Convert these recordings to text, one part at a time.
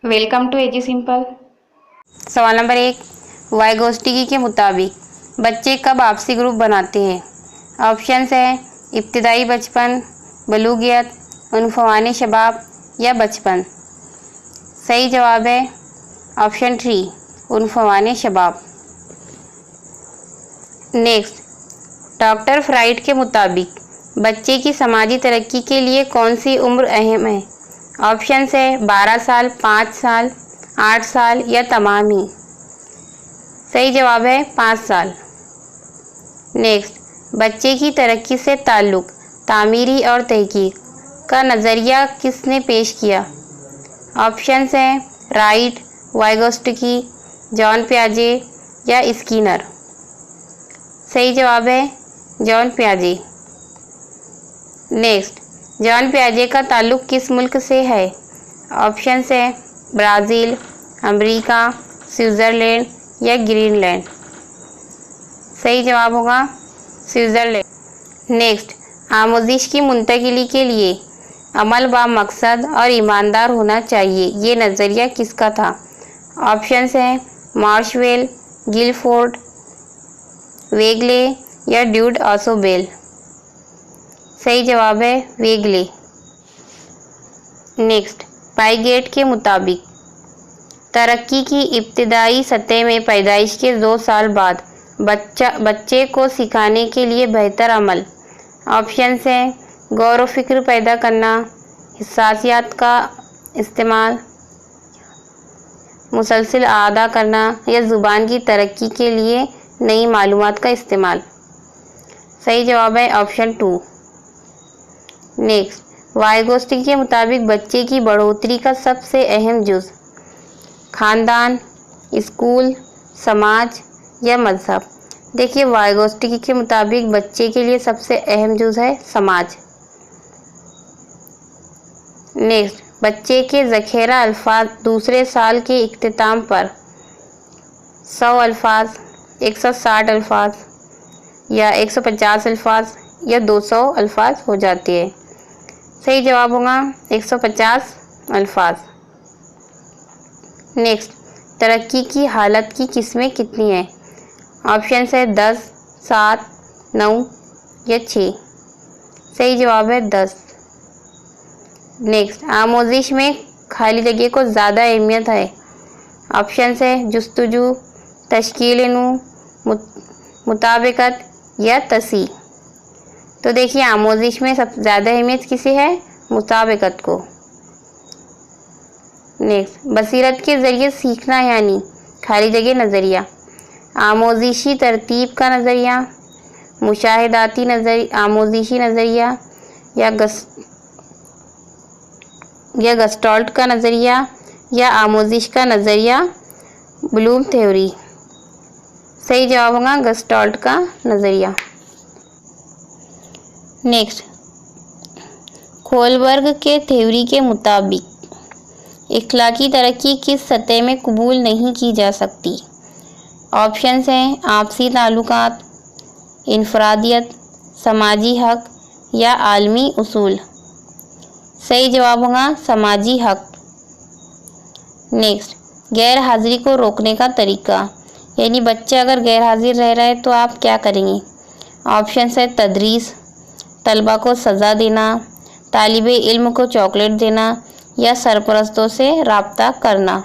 Welcome to AG simple. सवाल नंबर 1, Vygotsky के मुताबिक बच्चे कब आपसी ग्रुप बनाते हैं? ऑप्शंस है इब्तिदाई बचपन, बलूगियत, उन्फ़वाने शबाब या बचपन। सही जवाब है ऑप्शन 3, उन्फ़वाने शबाब। नेक्स्ट, डॉक्टर फ्राइड के मुताबिक बच्चे की समाजी तरक्की के लिए कौन सी उम्र अहम है? ऑप्शंस है 12 साल, 5 साल, 8 साल या तमाम ही। सही जवाब है 5 साल। नेक्स्ट, बच्चे की तरक्की से ताल्लुक़ तामीरी और तहकीक का नज़रिया किसने पेश किया? ऑप्शंस हैं राइट, वाइगोस्टिकी, जॉन पियाजे या स्किनर। सही जवाब है जॉन पियाजे। नेक्स्ट, जॉन पियाजे का ताल्लुक़ किस मुल्क से है? ऑप्शंस है ब्राज़ील, अमेरिका, स्विट्ज़रलैंड या ग्रीनलैंड। सही जवाब होगा स्विट्ज़रलैंड। नेक्स्ट, आमोजिश की मुंतकिली के लिए अमल बा मकसद और ईमानदार होना चाहिए, ये नज़रिया किसका था? ऑप्शंस हैं मार्शवेल, गिलफोर्ड, वेगले या ड्यूड ऑसोबेल। सही जवाब है वेगले। नेक्स्ट, पाइगेट के मुताबिक तरक्की की इब्तिदाई सतह में पैदाइश के 2 साल बाद बच्चे को सिखाने के लिए बेहतर अमल। ऑप्शंस हैं गौर व फिक्र पैदा करना, हिस्सासियत का इस्तेमाल, मुसलसल अदा करना या ज़ुबान की तरक्की के लिए नई मालूमात का इस्तेमाल। सही जवाब है ऑप्शन 2। नेक्स्ट, वाइगोस्टिकी के मुताबिक बच्चे की बढ़ोतरी का सबसे अहम जुज़ ख़ानदान, स्कूल, समाज या मज़हब। देखिए, वाइगोस्टिकी के मुताबिक बच्चे के लिए सबसे अहम जुज़ है समाज। नेक्स्ट, बच्चे के ज़ख़ीरा अल्फाज दूसरे साल के इख्तिताम पर 100 अल्फाज, 160 अल्फाज या 150 अल्फाज या 200 अल्फाज हो जाते हैं। सही जवाब होगा 150 अल्फाज। नेक्स्ट, तरक्की की हालत की किस्में कितनी हैं? ऑप्शंस है 10, 7, 9 या 6। सही जवाब है 10। नेक्स्ट, आमोजिश में खाली जगह को ज़्यादा अहमियत है। ऑप्शंस है जुस्तजू, तश्कील नू, मुताबिकत या तसी। तो देखिए, आमोजिश में सबसे ज़्यादा अहमियत किसे है? मुताबिकत को। नेक्स्ट, बसीरत के ज़रिए सीखना यानी खाली जगह नज़रिया, आमोजिशी तरतीब का नज़रिया, मुशाहिदाती आमोजिशी नज़रिया या गस्टॉल्ट का नज़रिया या आमोजिश का नज़रिया ब्लूम थ्योरी। सही जवाब होगा गस्टॉल्ट का नज़रिया। नेक्स्ट, खोलबर्ग के थ्योरी के मुताबिक इखलाकी तरक्की किस सतह में कबूल नहीं की जा सकती? ऑप्शंस हैं आपसी ताल्लुकात, इनफरादियत, समाजी हक या आलमी उसूल। सही जवाब होगा समाजी हक। नेक्स्ट, गैर हाजिरी को रोकने का तरीका, यानी बच्चा अगर गैर हाजिर रह रहा है तो आप क्या करेंगे? ऑप्शंस है तदरीस, तलबा को सज़ा देना, तालिबे इल्म को चॉकलेट देना या सरपरस्तों से रब्ता करना।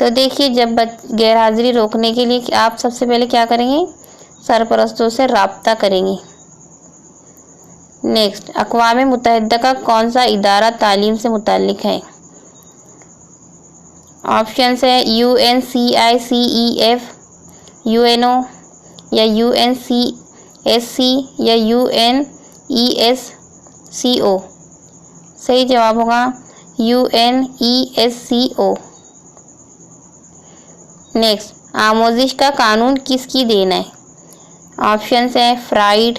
तो देखिए, जब गैर हाजिरी रोकने के लिए आप सबसे पहले क्या करेंगे? सरपरस्तों से रब्ता करेंगे। नेक्स्ट, अक़वाम मुत्तहिदा का कौन सा इदारा तालीम से मुताल्लिक़ है? ऑप्शंस है UNCICEF, UNO या UNCSC या UNESCO। सही जवाब होगा UNESCO। नेक्स्ट, आमोजिश का कानून किसकी देन है? ऑप्शंस हैं फ्राइड,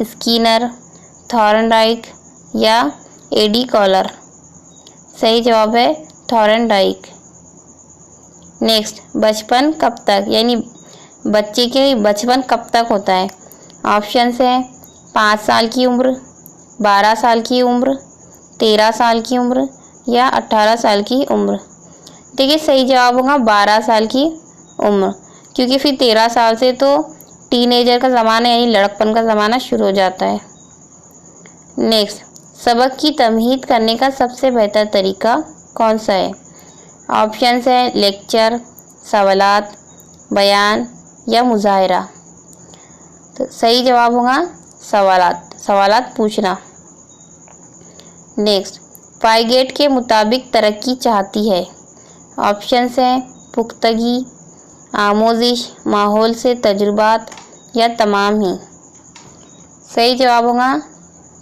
स्किनर, थॉर्नडाइक या एडी कॉलर। सही जवाब है थॉर्नडाइक। नेक्स्ट, बचपन कब तक, यानी बच्चे के बचपन कब तक होता है? ऑप्शंस हैं 5 साल की उम्र, 12 साल की उम्र, 13 साल की उम्र या 18 साल की उम्र। देखिए सही जवाब होगा 12 साल की उम्र, क्योंकि फिर 13 साल से तो टीनेजर का ज़माना यानी लड़कपन का ज़माना शुरू हो जाता है। नेक्स्ट, सबक की तमहीद करने का सबसे बेहतर तरीका कौन सा है? ऑप्शंस है लेक्चर, सवालात, बयान या मुजाहिरा। तो सही जवाब होगा सवालात पूछना। नेक्स्ट, पाइगेट के मुताबिक तरक्की चाहती है। ऑप्शंस हैं पुख्तगी, आमोजिश, माहौल से तजुर्बात या तमाम ही। सही जवाब होगा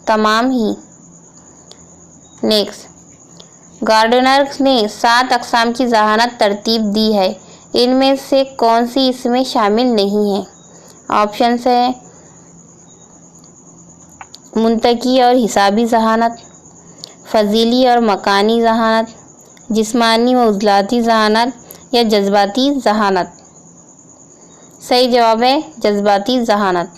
तमाम ही। नेक्स्ट, गार्डनर ने 7 अक़साम की ज़हानत तरतीब दी है, इनमें से कौन सी इसमें शामिल नहीं है? ऑप्शंस है मुंतकी और हिसाबी ज़हानत, फ़ज़ीली और मकानी ज़हानत, जिस्मानी व उज़लाती ज़हानत या जज्बाती ज़हानत। सही जवाब है जज्बाती ज़हानत।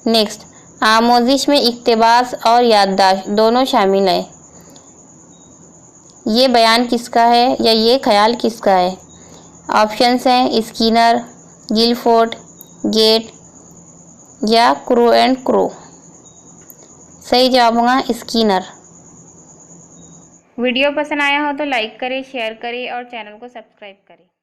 नेक्स्ट, आमोजिश में इक़्तिबास और याददाश्त दोनों शामिल है, ये बयान किसका है या ये ख्याल किसका है? ऑप्शंस हैं स्किनर, गिलफोर्ड, गेट या क्रो एंड क्रो। सही जवाब होगा स्किनर। वीडियो पसंद आया हो तो लाइक करें, शेयर करें और चैनल को सब्सक्राइब करें।